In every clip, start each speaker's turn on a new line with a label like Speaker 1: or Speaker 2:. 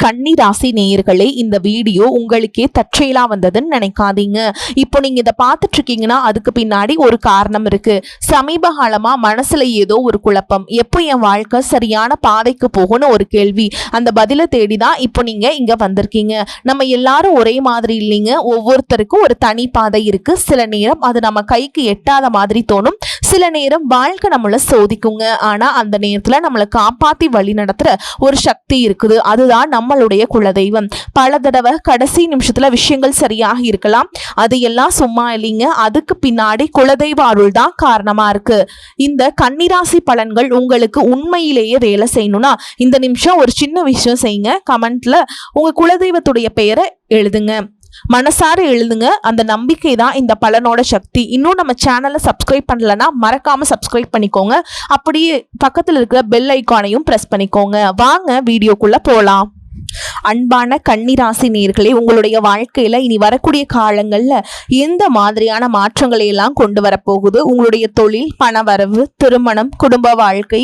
Speaker 1: கன்னி ராசி நேயர்களே, இந்த வீடியோ உங்களுக்கே தற்செயலா வந்ததுன்னு நினைக்காதீங்க. இப்போ நீங்க இதை பார்த்துட்டு இருக்கீங்கன்னா அதுக்கு பின்னாடி ஒரு காரணம் இருக்கு. சமீப காலமா மனசுல ஏதோ ஒரு குழப்பம், எப்போ என் வாழ்க்கை சரியான பாதைக்கு போகும்னு ஒரு கேள்வி. அந்த பதிலை தேடிதான் இப்போ நீங்க இங்க வந்திருக்கீங்க. நம்ம எல்லாரும் ஒரே மாதிரி இல்லைங்க. ஒவ்வொருத்தருக்கும் ஒரு தனி பாதை இருக்கு. சில நேரம் அது நம்ம கைக்கு எட்டாத மாதிரி தோணும், சில நேரம் வாழ்க்கை நம்மளை சோதிக்குங்க. ஆனா அந்த நேரத்துல நம்மளை காப்பாத்தி வழி நடத்துற ஒரு சக்தி இருக்குது. அதுதான் நம்மளுடைய குலதெய்வம். பல தடவை கடைசி நிமிஷத்துல விஷயங்கள் சரியாக இருக்கலாம், அது எல்லாம் சும்மா இல்லைங்க. அதுக்கு பின்னாடி குலதெய்வ அருள் தான் காரணமா இருக்கு. இந்த கன்னிராசி பலன்கள் உங்களுக்கு உண்மையிலேயே வேலை செய்யணும்னா இந்த நிமிஷம் ஒரு சின்ன விஷயம் செய்யுங்க. கமெண்ட்ல உங்க குலதெய்வத்துடைய பெயரை எழுதுங்க, மனசார எழுதுங்க. அந்த நம்பிக்கை தான் இந்த பலனோட சக்தி. இன்னும் நம்ம சேனலை சப்ஸ்கிரைப் பண்ணலன்னா மறக்காம சப்ஸ்கிரைப் பண்ணிக்கோங்க. அப்படியே பக்கத்தில் இருக்கிற பெல் ஐக்கானையும் பிரஸ் பண்ணிக்கோங்க. வாங்க வீடியோக்குள்ள போலாம். அன்பான கன்னிராசி நேயர்களே, உங்களுடைய வாழ்க்கையில இனி வரக்கூடிய காலங்கள்ல எந்த மாதிரியான மாற்றங்களை எல்லாம் கொண்டு வரப்போகுது? உங்களுடைய தொழில், பணவரவு, திருமணம், குடும்ப வாழ்க்கை,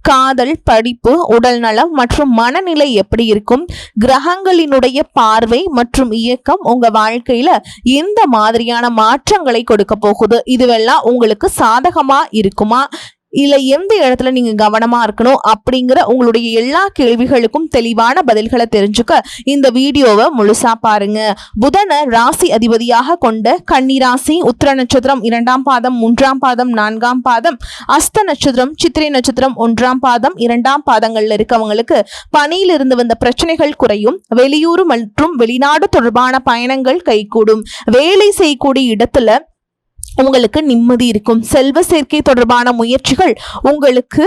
Speaker 1: காதல், படிப்பு, உடல் நலம் மற்றும் மனநிலை எப்படி இருக்கும்? கிரகங்களினுடைய பார்வை மற்றும் இயக்கம் உங்க வாழ்க்கையில எந்த மாதிரியான மாற்றங்களை கொடுக்க போகுது? இதுவெல்லாம் உங்களுக்கு சாதகமா இருக்குமா, இல்ல எந்த இடத்துல நீங்க கவனமா இருக்கணும் அப்படிங்கிற உங்களுடைய எல்லா கேள்விகளுக்கும் தெளிவான பதில்களை தெரிஞ்சுக்க இந்த வீடியோவை முழுசா பாருங்க. புதனை ராசி அதிபதியாக கொண்ட கன்னிராசி, உத்திர நட்சத்திரம் 2ஆம் பாதம், 3ஆம் பாதம், 4ஆம் பாதம், அஸ்த நட்சத்திரம், சித்திரை நட்சத்திரம் 1ஆம் பாதம், 2ஆம் பாதங்கள்ல இருக்கவங்களுக்கு பணியில் இருந்து வந்த பிரச்சனைகள் குறையும். வெளியூர் மற்றும் வெளிநாடு தொடர்பான பயணங்கள் கைகூடும். வேலை செய்யக்கூடிய இடத்துல உங்களுக்கு நிம்மதி இருக்கும். செல்வ சேர்க்கை தொடர்பான முயற்சிகள் உங்களுக்கு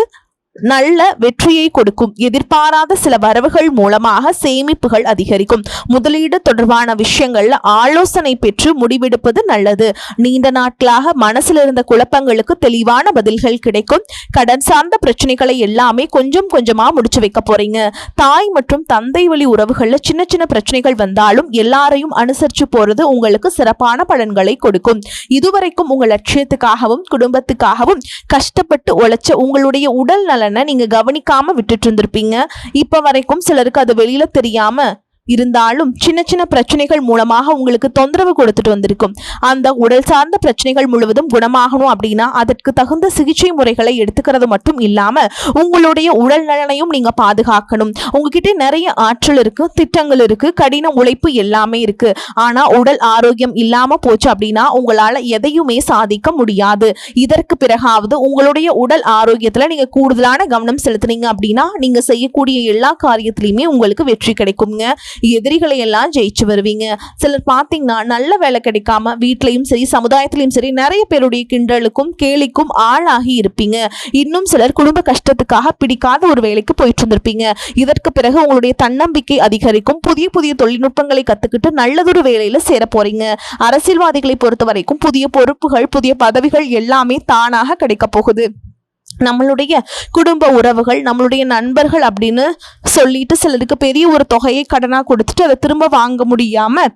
Speaker 1: நல்ல வெற்றியை கொடுக்கும். எதிர்பாராத சில வரவுகள் மூலமாக சேமிப்புகள் அதிகரிக்கும். முதலீடு தொடர்பான விஷயங்கள்ல ஆலோசனை பெற்று முடிவெடுப்பது நல்லது. நீண்ட நாட்களாக மனசில் இருந்த குழப்பங்களுக்கு தெளிவான பதில்கள் கிடைக்கும். கடன் சார்ந்த பிரச்சனைகளை எல்லாமே கொஞ்சம் கொஞ்சமா முடிச்சு வைக்க போறீங்க. தாய் மற்றும் தந்தை வழி உறவுகள்ல சின்ன சின்ன பிரச்சனைகள் வந்தாலும் எல்லாரையும் அனுசரிச்சு போறது உங்களுக்கு சிறப்பான பலன்களை கொடுக்கும். இதுவரைக்கும் உங்க லட்சியத்துக்காகவும் குடும்பத்துக்காகவும் கஷ்டப்பட்டு உழைச்ச உங்களுடைய உடல் நலனை நீங்க கவனிக்காம விட்டுட்டு இருந்திருப்பீங்க. இப்ப வரைக்கும் சிலருக்கு அது வெளியில தெரியாம இருந்தாலும் சின்ன சின்ன பிரச்சனைகள் மூலமாக உங்களுக்கு தொந்தரவு கொடுத்துட்டு வந்திருக்கும். அந்த உடல் சார்ந்த பிரச்சனைகள் முழுவதும் குணமாகணும் அப்படின்னா அதற்கு தகுந்த சிகிச்சை முறைகளை எடுத்துக்கிறது மட்டும் இல்லாம உங்களுடைய உடல் நலனையும் நீங்க பாதுகாக்கணும். உங்ககிட்ட நிறைய ஆற்றல் இருக்கு, திட்டங்கள் இருக்கு, கடின உழைப்பு எல்லாமே இருக்கு. ஆனா உடல் ஆரோக்கியம் இல்லாம போச்சு அப்படின்னா உங்களால எதையுமே சாதிக்க முடியாது. இதற்கு பிறகாவது உங்களுடைய உடல் ஆரோக்கியத்துல நீங்க கூடுதலான கவனம் செலுத்துனீங்க அப்படின்னா நீங்க செய்யக்கூடிய எல்லா காரியத்திலையுமே உங்களுக்கு வெற்றி கிடைக்குங்க. எதிரிகளை எல்லாம் ஜெயிச்சு வருவீங்க. சிலர் பார்த்தீங்கன்னா நல்ல வேலை கிடைக்காம வீட்லயும் சரி சமுதாயத்திலையும் சரி நிறைய பேருடைய கிண்டலுக்கும் கேலிக்கும் ஆளாகி இருப்பீங்க. இன்னும் சிலர் குடும்ப கஷ்டத்துக்காக பிடிக்காத ஒரு வேலைக்கு போயிட்டு இருந்திருப்பீங்க. இதற்கு பிறகு உங்களுடைய தன்னம்பிக்கை அதிகரிக்கும். புதிய புதிய தொழில்நுட்பங்களை கத்துக்கிட்டு நல்லதொரு வேலையில சேர போறீங்க. அரசியல்வாதிகளை பொறுத்த வரைக்கும் புதிய பொறுப்புகள், புதிய பதவிகள் எல்லாமே தானாக கிடைக்க போகுது. நம்மளுடைய குடும்ப உறவுகள், நம்மளுடைய நண்பர்கள் அப்படின்னு சொல்லிட்டு சிலருக்கு பெரிய ஒரு தொகையை கடனா கொடுத்துட்டு அதை திரும்ப வாங்க முடியாம,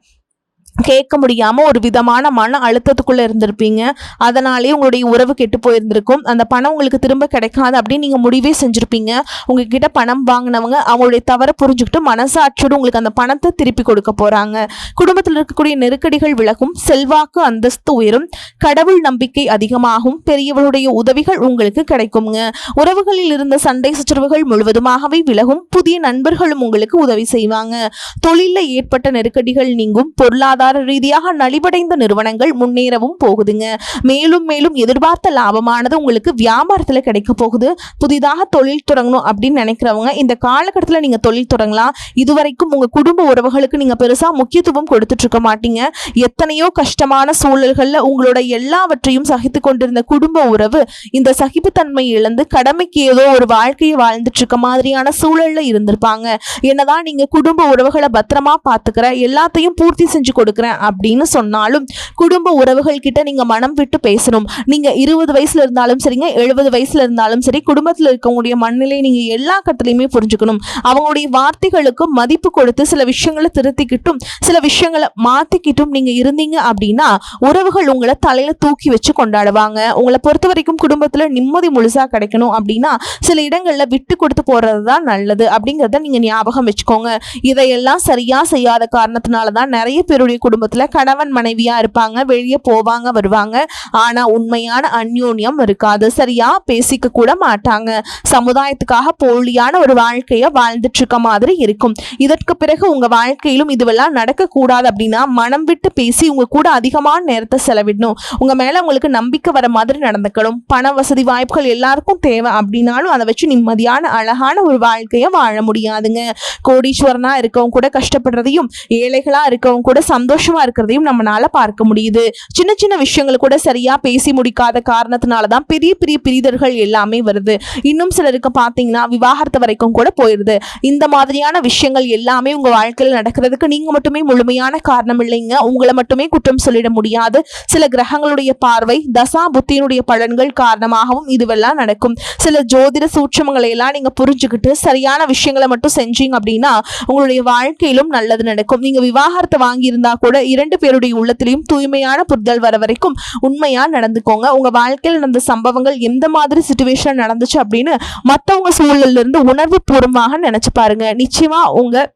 Speaker 1: கேட்க முடியாம ஒரு விதமான மன அழுத்தத்துக்குள்ள இருந்திருப்பீங்க. அதனாலே உங்களுடைய உறவு கெட்டு போயிருந்திருக்கும். அந்த பணம் உங்களுக்கு திரும்ப கிடைக்காது அப்படின்னு நீங்க முடிவே செஞ்சிருப்பீங்க. உங்ககிட்ட பணம் வாங்கினவங்க அவங்களுடைய தவறை புரிஞ்சுக்கிட்டு மனசாட்சியோடு உங்களுக்கு அந்த பணத்தை திருப்பி கொடுக்க போறாங்க. குடும்பத்தில் இருக்கக்கூடிய நெருக்கடிகள் விலகும். செல்வாக்கு அந்தஸ்து உயரும். கடவுள் நம்பிக்கை அதிகமாகும். பெரியவர்களுடைய உதவிகள் உங்களுக்கு கிடைக்குங்க. உறவுகளில் இருந்த சண்டை சச்சரவுகள் முழுவதுமாகவே விலகும். புதிய நண்பர்களும் உங்களுக்கு உதவி செய்வாங்க. தொழிலில் ஏற்பட்ட நெருக்கடிகள் நீங்கும். பொருளாதார ரீதியாக நலிவடைந்த நிறுவனங்கள் முன்னேறவும் போகுதுங்க. மேலும் மேலும் எதிர்பார்த்த லாபமானது உங்களுக்கு வியாபாரத்துல கிடைக்க போகுது. புதிதாக தொழில் தொடங்கணும் அப்படின்னு நினைக்கிறவங்க இந்த காலகட்டத்தில் நீங்க தொழில் தொடங்கலாம். இதுவரைக்கும் உங்க குடும்ப உறவுகளுக்கு நீங்க பெருசா முக்கியத்துவம் கொடுத்துட்டு இருக்க மாட்டீங்க. எத்தனையோ கஷ்டமான சூழல்கள்ல உங்களோட எல்லாவற்றையும் சகித்து கொண்டிருந்த குடும்ப உறவு இந்த சகிப்புத்தன்மை இழந்து கடமைக்கு ஏதோ ஒரு வாழ்க்கையை வாழ்ந்துட்டு இருக்க மாதிரியான சூழல்ல இருந்திருப்பாங்க. என்னதான் நீங்க குடும்ப உறவுகளை பத்திரமா பாத்துக்கிற, எல்லாத்தையும் பூர்த்தி செஞ்சு கொடுக்க கொடுக்குறேன் அப்படின்னு சொன்னாலும் குடும்ப உறவுகள் கிட்ட நீங்க மனம் விட்டு பேசணும். நீங்க 20 வயசுல இருந்தாலும் சரிங்க, 70 வயசுல இருந்தாலும் சரி, குடும்பத்துல இருக்கவங்களுடைய மனநிலை நீங்க எல்லா கட்டத்திலையுமே புரிஞ்சுக்கணும். அவங்களுடைய வார்த்தைகளுக்கும் மதிப்பு கொடுத்து சில விஷயங்களை திருத்திக்கிட்டும் சில விஷயங்களை மாத்திக்கிட்டும் நீங்க இருந்தீங்க அப்படின்னா உறவுகள் உங்களை தலையில தூக்கி வச்சு கொண்டாடுவாங்க. உங்களை பொறுத்த வரைக்கும் குடும்பத்துல நிம்மதி முழுசா கிடைக்கணும் அப்படின்னா சில இடங்கள்ல விட்டு கொடுத்து போறதுதான் நல்லது அப்படிங்கறத நீங்க ஞாபகம் வச்சுக்கோங்க. இதையெல்லாம் சரியா செய்யாத காரணத்தினாலதான் நிறைய பேருடைய குடும்பத்துல கணவன் மனைவியா இருப்பாங்க, வெளியே போவாங்க வருவாங்க, ஆனா உண்மையான அந்யோன்யம் இருக்காது. சரியா பேசிக்க கூட மாட்டாங்க. சமுதாயத்துக்காக போலியான ஒரு வாழ்க்கைய வாழ்ந்துட்டு இருக்க மாதிரி இருக்கும். இதற்கு பிறகு உங்க வாழ்க்கையிலும் இதுவெல்லாம் நடக்க கூடாது அப்படின்னா மனம் விட்டு பேசி உங்க கூட அதிகமான நேரத்தை செலவிடணும். உங்க மேல உங்களுக்கு நம்பிக்கை வர மாதிரி நடந்துக்கணும். பண வசதி வாய்ப்புகள் எல்லாருக்கும் தேவை அப்படின்னாலும் அதை வச்சு நிம்மதியான அழகான ஒரு வாழ்க்கைய வாழ முடியாதுங்க. கோடீஸ்வரனா இருக்கவங்க கூட கஷ்டப்படுறதையும் ஏழைகளா இருக்கவங்க கூட சந்தோஷமா இருக்கிறதையும் நம்மளால பார்க்க முடியுது. சின்ன சின்ன விஷயங்கள் கூட சரியா பேசி முடிக்காத காரணத்தினாலதான் பெரிய பெரிய பிரிதல்கள் எல்லாமே வருது. இன்னும் சிலருக்கு பாத்தீங்கன்னா விவாகரத்து வரைக்கும் கூட போயிருது. இந்த மாதிரியான விஷயங்கள் எல்லாமே உங்க வாழ்க்கையில் நடக்கிறதுக்கு நீங்க மட்டுமே முழுமையான காரணம் இல்லைங்க. உங்களை மட்டுமே குற்றம் சொல்லிட முடியாது. சில கிரகங்களுடைய பார்வை, தசா புத்தியினுடைய பலன்கள் காரணமாகவும் இதுவெல்லாம் நடக்கும். சில ஜோதிட சூட்சமங்களை எல்லாம் நீங்க புரிஞ்சுக்கிட்டு சரியான விஷயங்களை மட்டும் செஞ்சீங்க அப்படின்னா உங்களுடைய வாழ்க்கையிலும் நல்லது நடக்கும். நீங்க விவாகரத்தை வாங்கி இருந்தா கூட 2 பேருடைய உள்ளத்திலையும் தூய்மையான புரிதல் வர வரைக்கும் உண்மையா நடந்துக்கோங்க. உங்க வாழ்க்கையில் நடந்த சம்பவங்கள் எந்த மாதிரி சிச்சுவேஷன் நடந்துச்சு அப்படின்னு மற்றவங்க சூழல்ல இருந்து உணர்வு பூர்வமாக நினைச்சு பாருங்க. நிச்சயமா உங்க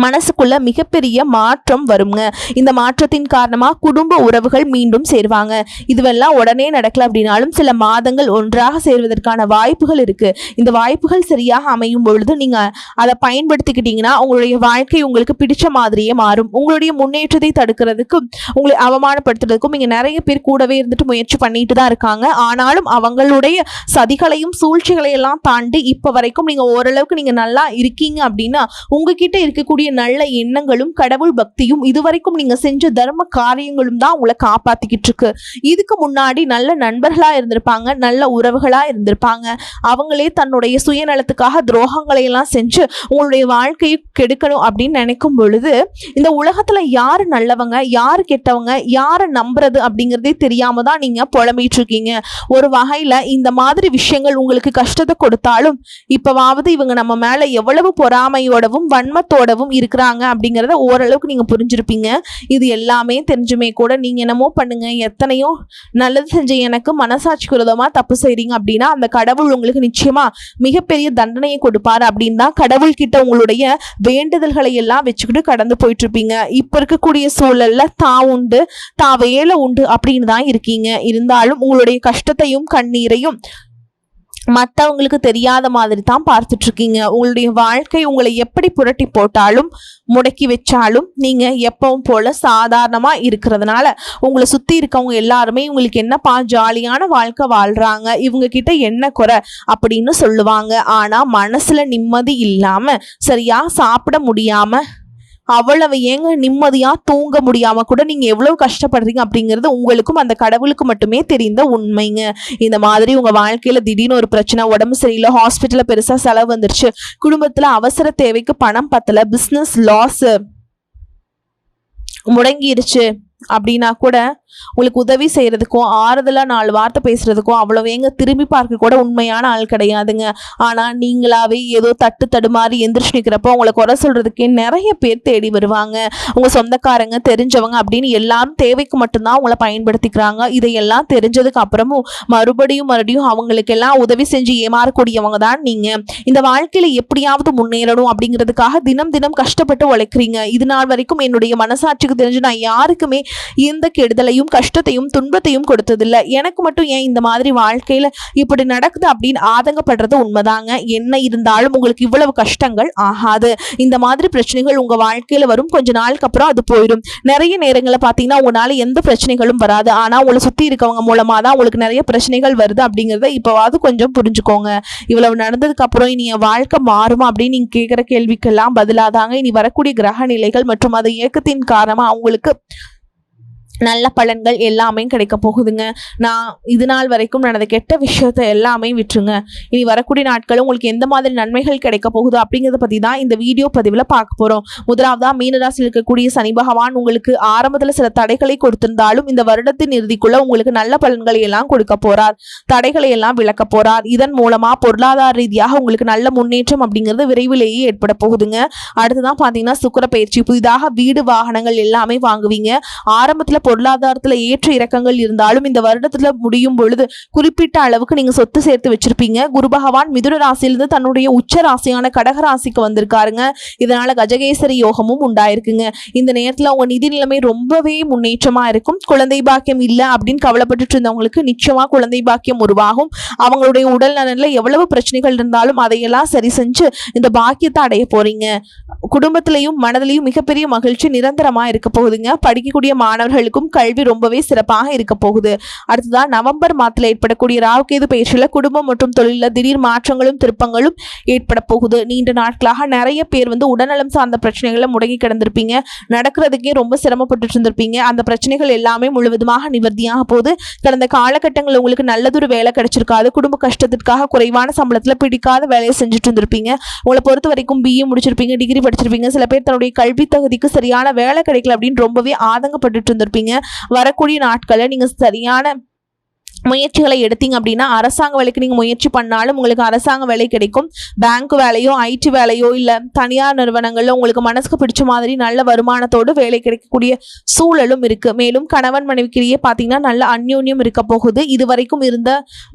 Speaker 1: மனசுக்குள்ள மிகப்பெரிய மாற்றம் வருங்க. இந்த மாற்றத்தின் காரணமா குடும்ப உறவுகள் மீண்டும் சேருவாங்க. இதுவெல்லாம் உடனே நடக்கல அப்படின்னாலும் சில மாதங்கள் ஒன்றாக சேர்வதற்கான வாய்ப்புகள் இருக்கு. இந்த வாய்ப்புகள் சரியாக அமையும் பொழுது நீங்க அதை பயன்படுத்திக்கிட்டீங்கன்னா உங்களுடைய வாழ்க்கை உங்களுக்கு பிடிச்ச மாதிரியே மாறும். உங்களுடைய முன்னேற்றத்தை தடுக்கிறதுக்கும் உங்களை அவமானப்படுத்துறதுக்கும் இங்க நிறைய பேர் கூடவே இருந்துட்டு முயற்சி பண்ணிட்டு தான் இருக்காங்க. ஆனாலும் அவங்களுடைய சதிகளையும் சூழ்ச்சிகளையெல்லாம் தாண்டி இப்ப வரைக்கும் நீங்க ஓரளவுக்கு நீங்க நல்லா இருக்கீங்க அப்படின்னா உங்ககிட்ட இருக்கக்கூடிய நல்ல எண்ணங்களும் கடவுள் பக்தியும் இதுவரைக்கும் நீங்க செஞ்ச தர்ம காரியங்களும் தான் உங்களை காப்பாத்திக்கிட்டு இருக்கு. இதுக்கு முன்னாடி நல்ல நண்பர்களா இருந்திருப்பாங்க, நல்ல உறவுகளா இருந்திருப்பாங்க. அவங்களே தன்னுடைய சுயநலத்துக்காக துரோகங்களை எல்லாம் செஞ்சு உங்களுடைய வாழ்க்கையை கெடுக்கணும் அப்படின்னு நினைக்கும் பொழுது இந்த உலகத்துல யாரு நல்லவங்க யாரு கெட்டவங்க யாரை நம்புறது அப்படிங்கிறதே தெரியாம தான் நீங்க புலம்பிட்டு இருக்கீங்க. ஒரு வகையில இந்த மாதிரி விஷயங்கள் உங்களுக்கு கஷ்டத்தை கொடுத்தாலும் இப்பவாவது இவங்க நம்ம மேல எவ்வளவு பொறாமையோடவும் வன்மத்தோடவும் இருக்கிறாங்க அப்படிங்கறத ஓரளவுக்கு நீங்க புரிஞ்சிருப்பீங்க. இது எல்லாமே தெரிஞ்சுமே கூட நீங்க என்னமோ பண்ணுங்க, எத்தனையோ நல்லது செஞ்ச எனக்கு மனசாட்சிக்கு விரோதமா தப்பு செய்றீங்க அப்படின்னா அந்த கடவுள் உங்களுக்கு நிச்சயமா மிகப்பெரிய தண்டனையை கொடுப்பாரு அப்படின்னு தான் கடவுள் கிட்ட உங்களுடைய வேண்டுதல்களை எல்லாம் வச்சுக்கிட்டு கடந்து போயிட்டு இருப்பீங்க. இப்ப இருக்கக்கூடிய சூழல்ல தான் உண்டு தான் வேலை உண்டு அப்படின்னு தான் இருக்கீங்க. இருந்தாலும் உங்களுடைய கஷ்டத்தையும் கண்ணீரையும் மற்றவங்களுக்கு தெரியாத மாதிரி தான் பார்த்துட்டு இருக்கீங்க. உங்களுடைய வாழ்க்கை உங்களை எப்படி புரட்டி போட்டாலும் முடக்கி வச்சாலும் நீங்க எப்பவும் போல சாதாரணமா இருக்கிறதுனால உங்களை சுத்தி இருக்கவங்க எல்லாருமே உங்களுக்கு என்னப்பா ஜாலியான வாழ்க்கை வாழ்றாங்க, இவங்க கிட்ட என்ன குறை அப்படின்னு சொல்லுவாங்க. ஆனா மனசுல நிம்மதி இல்லாம சரியா சாப்பிட முடியாம அவ்வளவு ஏங்க நிம்மதியா தூங்க முடியாம கூட நீங்க எவ்வளவு கஷ்டப்படுறீங்க அப்படிங்கிறது உங்களுக்கும் அந்த கடவுளுக்கு மட்டுமே தெரிந்த உண்மைங்க. இந்த மாதிரி உங்க வாழ்க்கையில திடீர்னு ஒரு பிரச்சனை, உடம்பு சரியில்லை, ஹாஸ்பிட்டல்ல பெருசா செலவு வந்துருச்சு, குடும்பத்துல அவசர தேவைக்கு பணம் பத்தல, பிசினஸ் லாஸ் முடங்கிருச்சு அப்படின்னா கூட உங்களுக்கு உதவி செய்யறதுக்கும் ஆறுதலா 4 வார்த்தை பேசுறதுக்கும் அவ்வளவு எங்க திரும்பி பார்க்க கூட உண்மையான ஆள் கிடையாதுங்க. ஆனா நீங்களாவே ஏதோ தட்டு தடுமாறி எந்திரிச்சு நிக்கிறப்போ உங்களை குறை சொல்றதுக்கே நிறைய பேர் தேடி வருவாங்க. உங்க சொந்தக்காரங்க தெரிஞ்சவங்க அப்படின்னு எல்லாரும் தேவைக்கு மட்டும்தான் உங்களை பயன்படுத்திக்கிறாங்க. இதையெல்லாம் தெரிஞ்சதுக்கு அப்புறமும் மறுபடியும் அவங்களுக்கு எல்லாம் உதவி செஞ்சு ஏமாறக்கூடியவங்க தான் நீங்க. இந்த வாழ்க்கையில எப்படியாவது முன்னேறணும் அப்படிங்கிறதுக்காக தினம் தினம் கஷ்டப்பட்டு உழைக்கிறீங்க. இது நாள் வரைக்கும் என்னுடைய மனசாட்சிக்கு தெரிஞ்சு நான் யாருக்குமே எந்த கெடுதலையும் கஷ்டத்தையும் துன்பத்தையும் கொடுத்ததில்லை. எனக்கு மட்டும் ஏன் இந்த மாதிரி வாழ்க்கையில இப்படி நடக்குது அப்படின்னு ஆதங்கப்படுறது உண்மைதாங்க. என்ன இருந்தாலும் உங்களுக்கு இவ்வளவு கஷ்டங்கள் ஆகாது. இந்த மாதிரி பிரச்சனைகள் உங்க வாழ்க்கையில வரும், கொஞ்ச நாளுக்கு அப்புறம் அது போயிடும். நிறைய நேரங்களை பார்த்தீங்கன்னா உங்களால எந்த பிரச்சனைகளும் வராது, ஆனா உங்களை சுத்தி இருக்கவங்க மூலமா தான் உங்களுக்கு நிறைய பிரச்சனைகள் வருது அப்படிங்கறத இப்பவாவது கொஞ்சம் புரிஞ்சுக்கோங்க. இவ்வளவு நடந்ததுக்கு அப்புறம் இனி என் வாழ்க்கை மாறுமா அப்படின்னு நீங்க கேட்கிற கேள்விக்கெல்லாம் பதிலாதாங்க இனி வரக்கூடிய கிரக நிலைகள் மற்றும் அது இயக்கத்தின் காரணமா அவங்களுக்கு நல்ல பலன்கள் எல்லாமே கிடைக்க போகுதுங்க. நான் இது நாள் வரைக்கும் நடந்த கெட்ட விஷயத்த எல்லாமே விட்டுருங்க. இனி வரக்கூடிய நாட்கள் உங்களுக்கு எந்த மாதிரி நன்மைகள் கிடைக்க போகுது அப்படிங்கிறத பற்றி தான் இந்த வீடியோ பதிவில் பார்க்க போகிறோம். முதலாவதா மீனராசியில் இருக்கக்கூடிய சனி பகவான் உங்களுக்கு ஆரம்பத்தில் சில தடைகளை கொடுத்திருந்தாலும் இந்த வருடத்தின் இறுதிக்குள்ள உங்களுக்கு நல்ல பலன்களை எல்லாம் கொடுக்க போறார். தடைகளை எல்லாம் விளக்க போறார். இதன் மூலமா பொருளாதார ரீதியாக உங்களுக்கு நல்ல முன்னேற்றம் அப்படிங்கிறது விரைவிலேயே ஏற்பட போகுதுங்க. அடுத்துதான் பார்த்தீங்கன்னா சுக்கிர பயிற்சி. புதிதாக வீடு வாகனங்கள் எல்லாமே வாங்குவீங்க. ஆரம்பத்தில் பொருளாதாரத்துல ஏற்ற இறக்கங்கள் இருந்தாலும் இந்த வருடத்துல முடியும் பொழுது குறிப்பிட்ட அளவுக்கு நீங்க சொத்து சேர்த்து வச்சிருப்பீங்க. குரு பகவான் மிதுன ராசியிலிருந்து தன்னுடைய உச்ச ராசியான கடக ராசிக்கு வந்திருக்காருங்க. இதனால கஜகேசரி யோகமும் உண்டாயிருக்குங்க. இந்த நேரத்துல உங்க நிதி நிலைமை ரொம்பவே முன்னேற்றமா இருக்கும். குழந்தை பாக்கியம் இல்ல அப்படின்னு கவலைப்பட்டு இருந்தவங்களுக்கு நிச்சயமா குழந்தை பாக்கியம் உருவாகும். அவங்களுடைய உடல் நலன்ல எவ்வளவு பிரச்சனைகள் இருந்தாலும் அதையெல்லாம் சரி செஞ்சு இந்த பாக்கியத்தை அடைய போறீங்க. குடும்பத்திலையும் மனதிலையும் மிகப்பெரிய மகிழ்ச்சி நிரந்தரமா இருக்க போகுதுங்க. படிக்கக்கூடிய மாணவர்களுக்கும் கல்வி ரொம்பவே சிறப்பாக இருக்க போகுது. அடுத்ததான் நவம்பர் மாதத்தில் ஏற்படக்கூடிய ராகுகேது பயிற்சியில குடும்பம் மற்றும் தொழில திடீர் மாற்றங்களும் திருப்பங்களும் ஏற்பட போகுது. நீண்ட நாட்களாக நிறைய பேர் உடல்நலம் சார்ந்த பிரச்சனைகளை முடங்கி கிடந்திருப்பீங்க. நடக்கிறதுக்கே ரொம்ப சிரமப்பட்டு இருந்திருப்பீங்க. அந்த பிரச்சனைகள் எல்லாமே முழுவதுமாக நிவர்த்தியாக போகுது. கடந்த காலகட்டங்களில் உங்களுக்கு நல்லதொரு வேலை கிடைச்சிருக்காது. குடும்ப கஷ்டத்திற்காக குறைவான சம்பளத்துல பிடிக்காத வேலையை செஞ்சுட்டு இருந்திருப்பீங்க. உங்களை பொறுத்த வரைக்கும் BA முடிச்சிருப்பீங்க, டிகிரி படிச்சிருப்பீங்க. சில பேர் தன்னுடைய கல்வி தகுதிக்கு சரியான வேலை கிடைக்கல அப்படின்னு ரொம்பவே ஆதங்கப்பட்டு இருந்திருப்பீங்க. வரக்கூடிய நாட்களை நீங்க சரியான முயற்சிகளை எடுத்தீங்க அப்படின்னா அரசாங்க வேலைக்கு நீங்கள் முயற்சி பண்ணாலும் உங்களுக்கு அரசாங்க வேலை கிடைக்கும். பேங்க் வேலையோ IT வேலையோ இல்லை தனியார் நிறுவனங்களில் உங்களுக்கு மனசுக்கு பிடிச்ச மாதிரி நல்ல வருமானத்தோடு வேலை கிடைக்கக்கூடிய சூழலும் இருக்கு. மேலும் கணவன் மனைவிக்கிடையே பார்த்தீங்கன்னா நல்ல அந்யோன்யம் இருக்க போகுது. இது வரைக்கும் இருந்த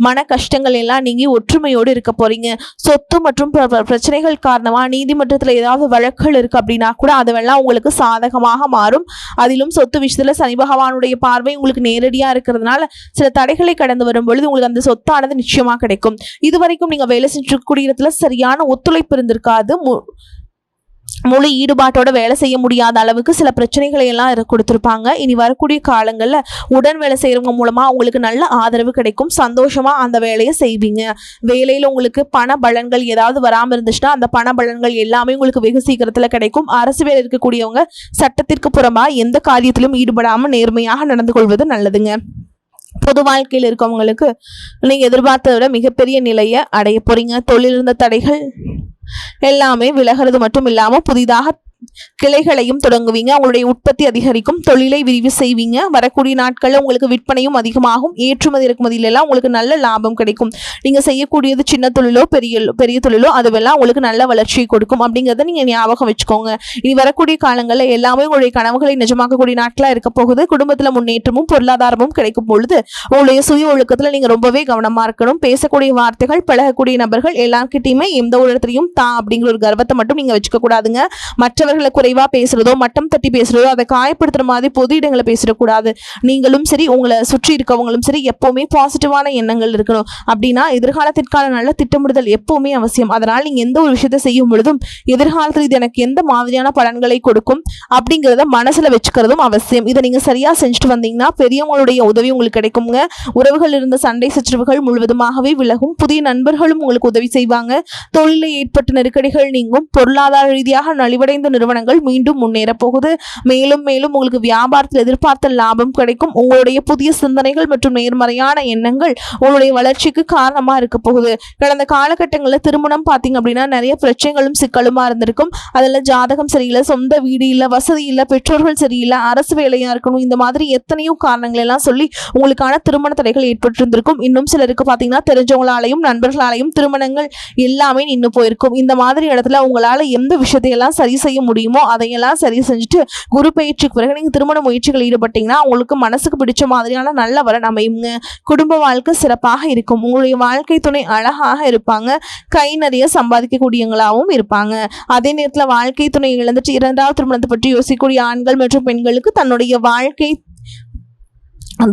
Speaker 1: மன கஷ்டங்கள் எல்லாம் நீங்கி ஒற்றுமையோடு இருக்க போறீங்க. சொத்து மற்றும் பிரச்சனைகள் காரணமாக நீதிமன்றத்தில் ஏதாவது வழக்குகள் இருக்கு அப்படின்னா கூட அதுவெல்லாம் உங்களுக்கு சாதகமாக மாறும். அதிலும் சொத்து விஷயத்துல சனி பகவானுடைய பார்வை உங்களுக்கு நேரடியாக இருக்கிறதுனால சில தடைகளை கடந்து வரும் பொழுது உங்களுக்கு அந்த சொத்தானது நிச்சயமா கிடைக்கும். இதுவரைக்கும் நீங்க வேலை செஞ்சிருக்கக்கூடிய இடத்துல சரியான ஒத்துழைப்பு இருந்திருக்காது. முழு ஈடுபாட்டோட வேலை செய்ய முடியாத அளவுக்கு சில பிரச்சனைகளை எல்லாம் கொடுத்துருப்பாங்க. இனி வரக்கூடிய காலங்களில் உடன் வேலை செய்யறவங்க மூலமா உங்களுக்கு நல்ல ஆதரவு கிடைக்கும். சந்தோஷமா அந்த வேலையை செய்வீங்க. வேலையில உங்களுக்கு பண பலன்கள் ஏதாவது வராமல் இருந்துச்சுன்னா அந்த பண பலன்கள் எல்லாமே உங்களுக்கு வெகு சீக்கிரத்துல கிடைக்கும். அரசு வேலை இருக்கக்கூடியவங்க சட்டத்திற்கு புறமா எந்த காரியத்திலும் ஈடுபடாமல் நேர்மையாக நடந்து கொள்வது நல்லதுங்க. பொது வாழ்க்கையில் இருக்கவங்களுக்கு நீங்க எதிர்பார்த்ததை விட மிகப்பெரிய நிலையை அடைய போறீங்க. தொழில் இருந்த தடைகள் எல்லாமே விலகிறது மட்டும் இல்லாம புதிதாக கிளைகளையும் தொடங்குவீங்க. உங்களுடைய உற்பத்தி அதிகரிக்கும். தொழிலை விரிவு செய்வீங்க. வரக்கூடிய நாட்களில் உங்களுக்கு விற்பனையும் அதிகமாகும். ஏற்றுமதி இறக்குமதியிலெல்லாம் உங்களுக்கு நல்ல லாபம் கிடைக்கும். நீங்க செய்யக்கூடியது சின்ன தொழிலோ பெரிய தொழிலோ அதுவெல்லாம் உங்களுக்கு நல்ல வளர்ச்சியை கொடுக்கும் அப்படிங்கிறத நீங்க ஞாபகம் வச்சுக்கோங்க. இனி வரக்கூடிய காலங்களில் எல்லாமே உங்களுடைய கனவுகளை நிஜமாக்கக்கூடிய நாட்களா இருக்க போகுது. குடும்பத்துல முன்னேற்றமும் பொருளாதாரமும் கிடைக்கும் பொழுது உங்களுடைய சுய ஒழுக்கத்துல நீங்க ரொம்பவே கவனமா இருக்கணும். பேசக்கூடிய வார்த்தைகள் பழகக்கூடிய நபர்கள் எல்லார்கிட்டையுமே எந்த ஒரு இடத்துலையும் தான் அப்படிங்கிற ஒரு கர்வத்தை மட்டும் நீங்க வச்சுக்க கூடாதுங்க. மற்றவர்களை குறைவா பேசுறதோ மட்டம் தட்டி பேசுறதோ அதை காயப்படுத்துற மாதிரி பொது இடங்களை பேசிடக்கூடாது. நீங்களும் சரி உங்களை சுற்றி இருக்கவங்களும் சரி எப்பவுமே பாசிட்டிவான எண்ணங்கள் இருக்கணும். அப்படின்னா எதிர்காலத்திற்கான நல்ல திட்டமிடுதல் எப்பவுமே அவசியம். அதனால் நீங்க எந்த ஒரு விஷயத்தை செய்யும் பொழுதும் எதிர்காலத்தில் இது எனக்கு எந்த மாதிரியான பலன்களை கொடுக்கும் அப்படிங்கிறத மனசுல வச்சுக்கிறதும் அவசியம். இதை நீங்க சரியா செஞ்சுட்டு வந்தீங்கன்னா பெரியவங்களுடைய உதவி உங்களுக்கு கிடைக்குங்க. உறவுகள் இருந்த சண்டை சச்சரவுகள் முழுவதுமாகவே விலகும். புதிய நண்பர்களும் உங்களுக்கு உதவி செய்வாங்க. தொழிலில் ஏற்பட்ட நெருக்கடிகள் நீங்கும். பொருளாதார ரீதியாக நலிவடைந்த நிறுவனங்கள் மீண்டும் முன்னேற போகுது. மேலும் மேலும் உங்களுக்கு வியாபாரத்தில் எதிர்பார்த்த லாபம் கிடைக்கும். உங்களுடைய புதிய சிந்தனைகள் மற்றும் நேர்மறையான எண்ணங்கள் உங்களுடைய வளர்ச்சிக்கு காரணமா இருக்க போகுது. கடந்த காலகட்டங்களில் திருமணம் பார்த்தீங்க அப்படின்னா நிறைய பிரச்சனைகளும் சிக்கலுமா இருந்திருக்கும். அதில் ஜாதகம் சரியில்லை, சொந்த வீடு இல்லை, வசதி இல்லை, பெற்றோர்கள் சரியில்லை, அரசு வேலையா இருக்கணும், இந்த மாதிரி எத்தனையோ காரணங்கள் எல்லாம் சொல்லி உங்களுக்கான திருமண தடைகள் ஏற்பட்டு இருந்திருக்கும். இன்னும் சிலருக்கு பார்த்தீங்கன்னா தெரிஞ்சவங்களாலையும் நண்பர்களாலையும் திருமணங்கள் எல்லாமே நின்று போயிருக்கும். இந்த மாதிரி இடத்துல உங்களால எந்த விஷயத்தையெல்லாம் சரி செய்ய முடியுமோ அதையெல்லாம் சரி செஞ்சுட்டு குரு பயிற்சிக்கு பிறகு நீங்க திருமண முயற்சிகள் ஈடுபட்டீங்கன்னா உங்களுக்கு மனசுக்கு பிடிச்ச மாதிரியான நல்ல வரன் அமையுங்க. குடும்ப வாழ்க்கை சிறப்பாக இருக்கும். உங்களுடைய வாழ்க்கை துணை அழகாக இருப்பாங்க. கை நிறைய சம்பாதிக்கக்கூடியவங்களாகவும் இருப்பாங்க. அதே நேரத்தில் வாழ்க்கை துணை இழந்துட்டு இரண்டாவது திருமணத்தை பற்றி யோசிக்கக்கூடிய ஆண்கள் மற்றும் பெண்களுக்கு தன்னுடைய வாழ்க்கை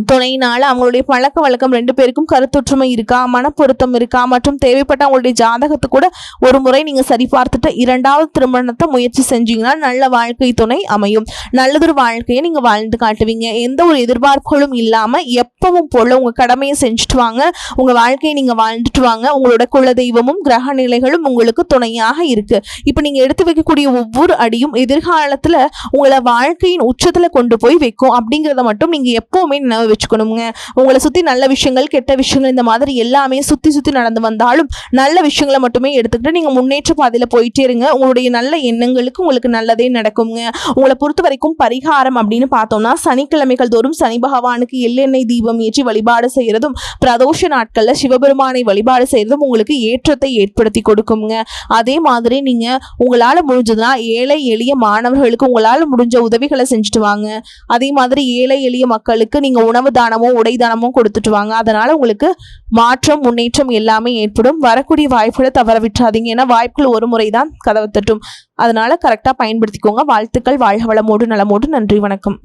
Speaker 1: துணையினால அவங்களுடைய பழக்க வழக்கம் 2 பேருக்கும் கருத்தொற்றுமை இருக்கா, மனப்பொருத்தம் இருக்கா மற்றும் தேவைப்பட்ட அவங்களுடைய ஜாதகத்தை கூட ஒரு முறை நீங்க சரி பார்த்துட்டு 2வது திருமணத்தை முயற்சி செஞ்சீங்கன்னா நல்ல வாழ்க்கை துணை அமையும். நல்லதொரு வாழ்க்கையை நீங்க வாழ்ந்து காட்டுவீங்க. எந்த ஒரு எதிர்பார்ப்புகளும் இல்லாம எப்பவும் போல உங்க கடமையை செஞ்சுட்டு வாங்க. உங்க வாழ்க்கையை நீங்க வாழ்ந்துட்டு வாங்க. உங்களோட குலதெய்வமும் கிரக நிலைகளும் உங்களுக்கு துணையாக இருக்கு. இப்ப நீங்க எடுத்து வைக்கக்கூடிய ஒவ்வொரு அடியும் எதிர்காலத்துல உங்களை வாழ்க்கையின் உச்சத்துல கொண்டு போய் வைக்கும் அப்படிங்கிறத மட்டும் நீங்க எப்பவுமே வச்சுக்கணுங்க. உங்களை சுத்தி நல்ல விஷயங்கள் கெட்ட விஷயங்கள் இந்த மாதிரி எல்லாமே சுத்தி சுத்தி நடந்து வந்தாலும் நல்ல விஷயங்களை மட்டுமே எடுத்துக்கிட்டு நீங்க முன்னேற்ற பாதையில போயிட்டே இருங்க. உங்களுடைய நல்ல எண்ணங்களுக்கு உங்களுக்கு நல்லதே நடக்குங்க. உங்களை பொறுத்த வரைக்கும் பரிகாரம் அப்படின்னு பார்த்தோம்னா சனிக்கிழமைகள் தோறும் சனி பகவானுக்கு எள்ளெண்ணெய் தீபம் ஏற்றி வழிபாடு செய்யறதும் பிரதோஷ நாட்கள்ல சிவபெருமானை வழிபாடு செய்யறதும் உங்களுக்கு ஏற்றத்தை ஏற்படுத்தி கொடுக்குங்க. அதே மாதிரி நீங்க உங்களால முடிஞ்சதுன்னா ஏழை எளிய மாணவர்களுக்கு உங்களால முடிஞ்ச உதவிகளை செஞ்சுட்டு வாங்க. அதே மாதிரி ஏழை எளிய மக்களுக்கு நீங்க உணவு தானமோ உடை தானமோ கொடுத்துட்டு வாங்க. அதனால உங்களுக்கு மாற்றம் முன்னேற்றம் எல்லாமே ஏற்படும். வரக்கூடிய வாய்ப்புகளை தவற விட்டுறாதீங்க. ஏன்னா வாய்ப்புகள் ஒரு முறைதான் கதவை தட்டும். அதனால கரெக்டா பயன்படுத்திக்கோங்க. வாழ்த்துக்கள். வாழ்க வளமோடு நலமோடு. நன்றி, வணக்கம்.